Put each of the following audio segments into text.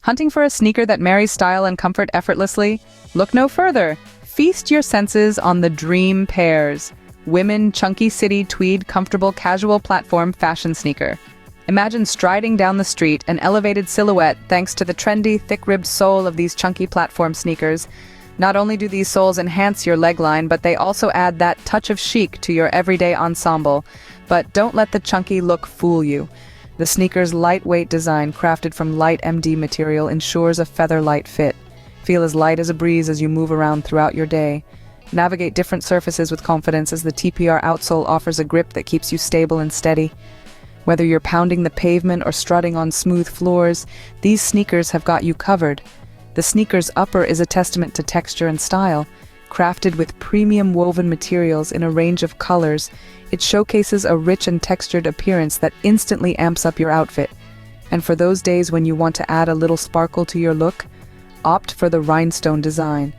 Hunting for a sneaker that marries style and comfort effortlessly? Look no further. Feast your senses on the dream pairs. Women Chunky City Tweed Comfortable Casual Platform Fashion Sneaker. Imagine striding down the street, an elevated silhouette thanks to the trendy, thick-ribbed sole of these chunky platform sneakers. Not only do these soles enhance your leg line, but they also add that touch of chic to your everyday ensemble. But don't let the chunky look fool you. The sneaker's lightweight design, crafted from light MD material, ensures a feather-light fit. Feel as light as a breeze as you move around throughout your day. Navigate different surfaces with confidence as the TPR outsole offers a grip that keeps you stable and steady. Whether you're pounding the pavement or strutting on smooth floors, these sneakers have got you covered. The sneaker's upper is a testament to texture and style. Crafted with premium woven materials in a range of colors, it showcases a rich and textured appearance that instantly amps up your outfit. And for those days when you want to add a little sparkle to your look, opt for the rhinestone design.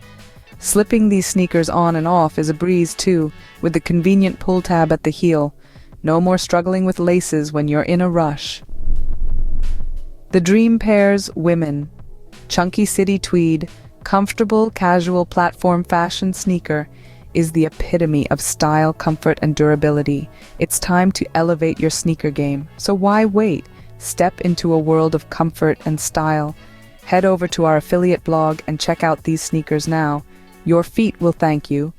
Slipping these sneakers on and off is a breeze too, with the convenient pull tab at the heel. No more struggling with laces when you're in a rush. The Dream Pairs Women Chunky City Tweed Comfortable Casual Platform Fashion Sneaker is the epitome of style, comfort, and durability. It's time to elevate your sneaker game, so why wait? Step into a world of comfort and style. Head over to our affiliate blog and check out these sneakers now. Your feet will thank you.